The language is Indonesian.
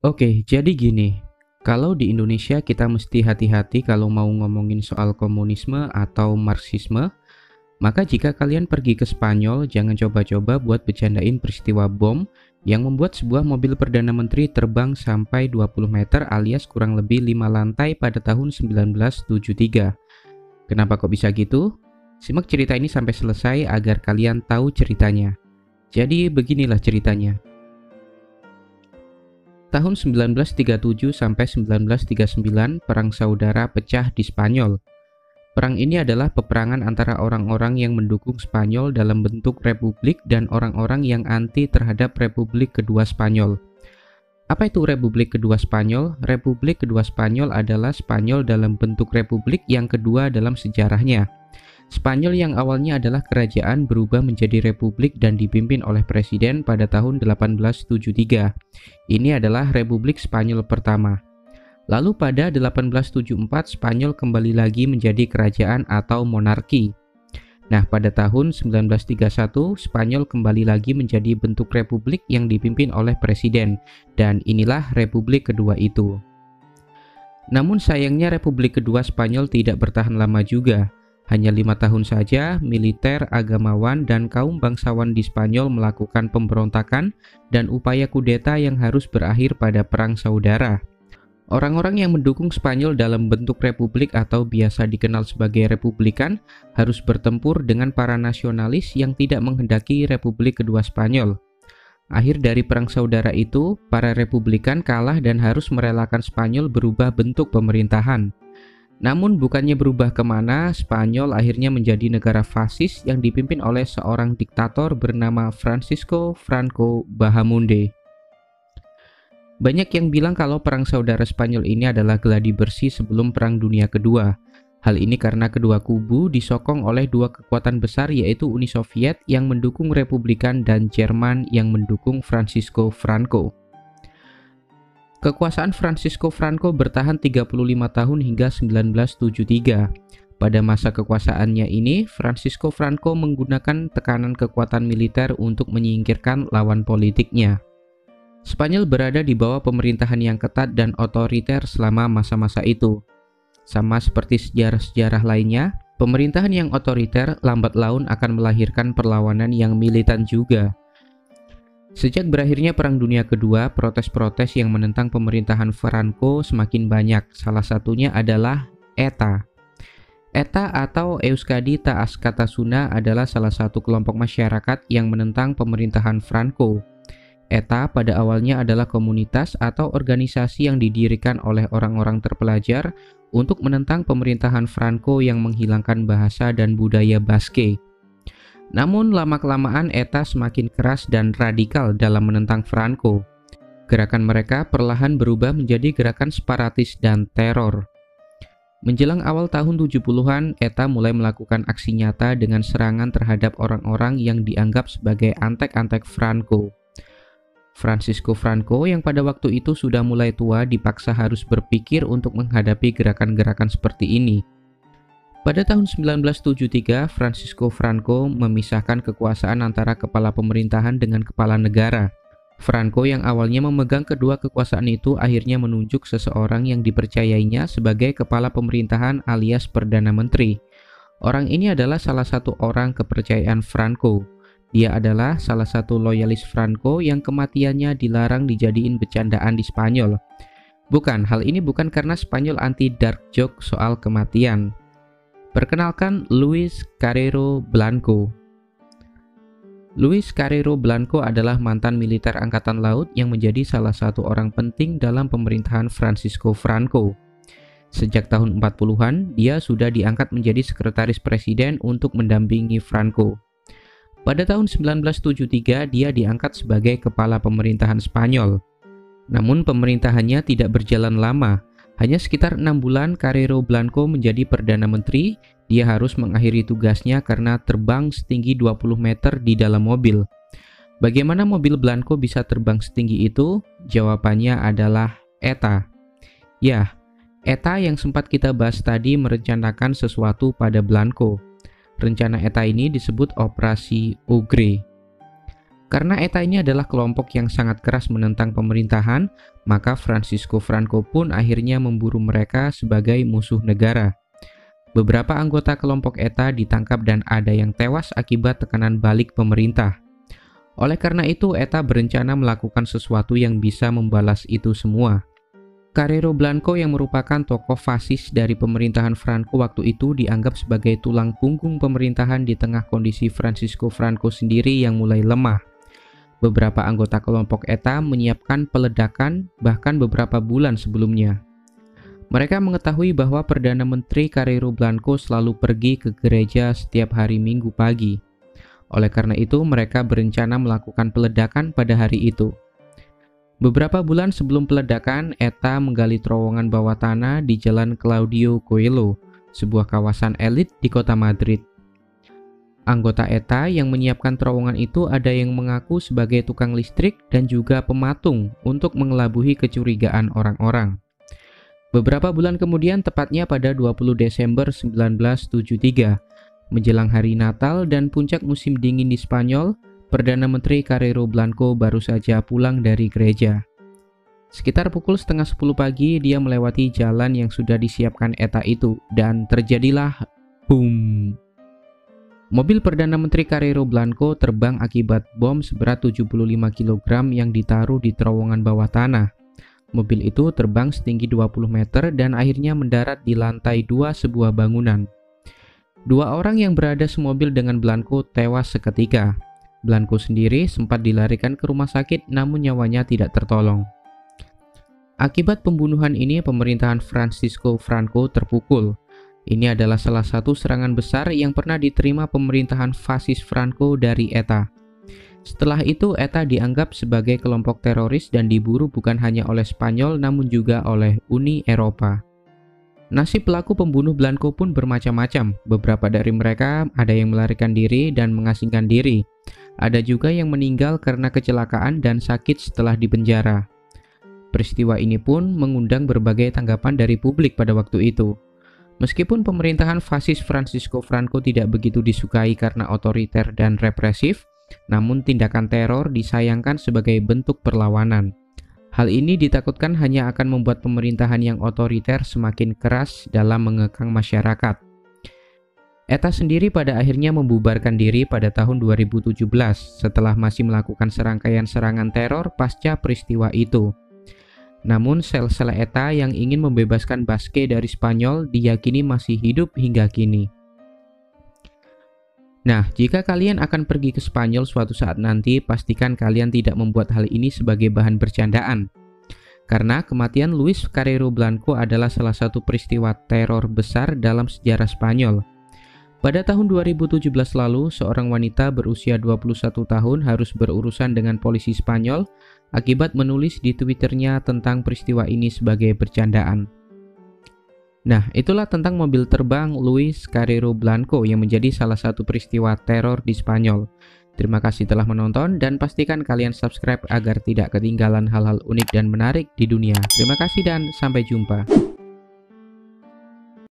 Oke, jadi gini. Kalau di Indonesia kita mesti hati-hati kalau mau ngomongin soal komunisme atau Marxisme, maka jika kalian pergi ke Spanyol, jangan coba-coba buat bercandain peristiwa bom yang membuat sebuah mobil Perdana Menteri terbang sampai 20 meter alias kurang lebih 5 lantai pada tahun 1973. Kenapa kok bisa gitu? Simak cerita ini sampai selesai agar kalian tahu ceritanya. Jadi beginilah ceritanya. Tahun 1937 sampai 1939, Perang Saudara pecah di Spanyol. Perang ini adalah peperangan antara orang-orang yang mendukung Spanyol dalam bentuk republik dan orang-orang yang anti terhadap Republik Kedua Spanyol. Apa itu Republik Kedua Spanyol? Republik Kedua Spanyol adalah Spanyol dalam bentuk republik yang kedua dalam sejarahnya. Spanyol yang awalnya adalah kerajaan berubah menjadi republik dan dipimpin oleh presiden pada tahun 1873. Ini adalah Republik Spanyol pertama. Lalu pada 1874 Spanyol kembali lagi menjadi kerajaan atau monarki. Nah, pada tahun 1931 Spanyol kembali lagi menjadi bentuk republik yang dipimpin oleh presiden, dan inilah Republik Kedua itu. Namun sayangnya Republik Kedua Spanyol tidak bertahan lama juga. Hanya 5 tahun saja, militer, agamawan, dan kaum bangsawan di Spanyol melakukan pemberontakan dan upaya kudeta yang harus berakhir pada Perang Saudara. Orang-orang yang mendukung Spanyol dalam bentuk republik atau biasa dikenal sebagai republikan harus bertempur dengan para nasionalis yang tidak menghendaki Republik Kedua Spanyol. Akhir dari Perang Saudara itu, para republikan kalah dan harus merelakan Spanyol berubah bentuk pemerintahan. Namun bukannya berubah kemana, Spanyol akhirnya menjadi negara fasis yang dipimpin oleh seorang diktator bernama Francisco Franco Bahamonde. Banyak yang bilang kalau Perang Saudara Spanyol ini adalah gladi bersih sebelum Perang Dunia Kedua. Hal ini karena kedua kubu disokong oleh dua kekuatan besar yaitu Uni Soviet yang mendukung Republikan dan Jerman yang mendukung Francisco Franco. Kekuasaan Francisco Franco bertahan 35 tahun hingga 1973. Pada masa kekuasaannya ini, Francisco Franco menggunakan tekanan kekuatan militer untuk menyingkirkan lawan politiknya. Spanyol berada di bawah pemerintahan yang ketat dan otoriter selama masa-masa itu. Sama seperti sejarah-sejarah lainnya, pemerintahan yang otoriter lambat laun akan melahirkan perlawanan yang militan juga. Sejak berakhirnya Perang Dunia Kedua, protes-protes yang menentang pemerintahan Franco semakin banyak. Salah satunya adalah ETA. ETA atau Euskadi Taaskatasuna adalah salah satu kelompok masyarakat yang menentang pemerintahan Franco. ETA pada awalnya adalah komunitas atau organisasi yang didirikan oleh orang-orang terpelajar untuk menentang pemerintahan Franco yang menghilangkan bahasa dan budaya Basque. Namun lama-kelamaan ETA semakin keras dan radikal dalam menentang Franco. Gerakan mereka perlahan berubah menjadi gerakan separatis dan teror. Menjelang awal tahun 70-an, ETA mulai melakukan aksi nyata dengan serangan terhadap orang-orang yang dianggap sebagai antek-antek Franco. Francisco Franco yang pada waktu itu sudah mulai tua dipaksa harus berpikir untuk menghadapi gerakan-gerakan seperti ini. Pada tahun 1973, Francisco Franco memisahkan kekuasaan antara kepala pemerintahan dengan kepala negara. Franco yang awalnya memegang kedua kekuasaan itu akhirnya menunjuk seseorang yang dipercayainya sebagai kepala pemerintahan alias Perdana Menteri. Orang ini adalah salah satu orang kepercayaan Franco. Dia adalah salah satu loyalis Franco yang kematiannya dilarang dijadiin bercandaan di Spanyol. Bukan, hal ini bukan karena Spanyol anti dark joke soal kematian. Perkenalkan Luis Carrero Blanco. Luis Carrero Blanco adalah mantan militer angkatan laut yang menjadi salah satu orang penting dalam pemerintahan Francisco Franco. Sejak tahun 40-an, dia sudah diangkat menjadi sekretaris presiden untuk mendampingi Franco. Pada tahun 1973, dia diangkat sebagai kepala pemerintahan Spanyol. Namun pemerintahannya tidak berjalan lama. Hanya sekitar 6 bulan Carrero Blanco menjadi Perdana Menteri, dia harus mengakhiri tugasnya karena terbang setinggi 20 meter di dalam mobil. Bagaimana mobil Blanco bisa terbang setinggi itu? Jawabannya adalah ETA. Ya, ETA yang sempat kita bahas tadi merencanakan sesuatu pada Blanco. Rencana ETA ini disebut Operasi Ogre. Karena ETA ini adalah kelompok yang sangat keras menentang pemerintahan, maka Francisco Franco pun akhirnya memburu mereka sebagai musuh negara. Beberapa anggota kelompok ETA ditangkap dan ada yang tewas akibat tekanan balik pemerintah. Oleh karena itu, ETA berencana melakukan sesuatu yang bisa membalas itu semua. Carrero Blanco yang merupakan tokoh fasis dari pemerintahan Franco waktu itu dianggap sebagai tulang punggung pemerintahan di tengah kondisi Francisco Franco sendiri yang mulai lemah. Beberapa anggota kelompok ETA menyiapkan peledakan bahkan beberapa bulan sebelumnya. Mereka mengetahui bahwa Perdana Menteri Carrero Blanco selalu pergi ke gereja setiap hari Minggu pagi. Oleh karena itu, mereka berencana melakukan peledakan pada hari itu. Beberapa bulan sebelum peledakan, ETA menggali terowongan bawah tanah di Jalan Claudio Coelho, sebuah kawasan elit di kota Madrid. Anggota ETA yang menyiapkan terowongan itu ada yang mengaku sebagai tukang listrik dan juga pematung untuk mengelabuhi kecurigaan orang-orang. Beberapa bulan kemudian, tepatnya pada 20 Desember 1973, menjelang hari Natal dan puncak musim dingin di Spanyol, Perdana Menteri Carrero Blanco baru saja pulang dari gereja. Sekitar pukul setengah 10 pagi, dia melewati jalan yang sudah disiapkan ETA itu dan terjadilah boom. Mobil Perdana Menteri Carrero Blanco terbang akibat bom seberat 75 kg yang ditaruh di terowongan bawah tanah. Mobil itu terbang setinggi 20 meter dan akhirnya mendarat di lantai 2 sebuah bangunan. 2 orang yang berada semobil dengan Blanco tewas seketika. Blanco sendiri sempat dilarikan ke rumah sakit namun nyawanya tidak tertolong. Akibat pembunuhan ini, pemerintahan Francisco Franco terpukul. Ini adalah salah satu serangan besar yang pernah diterima pemerintahan fasis Franco dari ETA. Setelah itu, ETA dianggap sebagai kelompok teroris dan diburu bukan hanya oleh Spanyol namun juga oleh Uni Eropa. Nasib pelaku pembunuh Blanco pun bermacam-macam. Beberapa dari mereka ada yang melarikan diri dan mengasingkan diri. Ada juga yang meninggal karena kecelakaan dan sakit setelah dipenjara. Peristiwa ini pun mengundang berbagai tanggapan dari publik pada waktu itu. Meskipun pemerintahan fasis Francisco Franco tidak begitu disukai karena otoriter dan represif, namun tindakan teror disayangkan sebagai bentuk perlawanan. Hal ini ditakutkan hanya akan membuat pemerintahan yang otoriter semakin keras dalam mengekang masyarakat. ETA sendiri pada akhirnya membubarkan diri pada tahun 2017 setelah masih melakukan serangkaian serangan teror pasca peristiwa itu. Namun sel-sel ETA yang ingin membebaskan Basque dari Spanyol diyakini masih hidup hingga kini. Nah, jika kalian akan pergi ke Spanyol suatu saat nanti, pastikan kalian tidak membuat hal ini sebagai bahan bercandaan. Karena kematian Luis Carrero Blanco adalah salah satu peristiwa teror besar dalam sejarah Spanyol. Pada tahun 2017 lalu, seorang wanita berusia 21 tahun harus berurusan dengan polisi Spanyol akibat menulis di Twitternya tentang peristiwa ini sebagai bercandaan. Nah, itulah tentang mobil terbang Luis Carrero Blanco yang menjadi salah satu peristiwa teror di Spanyol. Terima kasih telah menonton dan pastikan kalian subscribe agar tidak ketinggalan hal-hal unik dan menarik di dunia. Terima kasih dan sampai jumpa.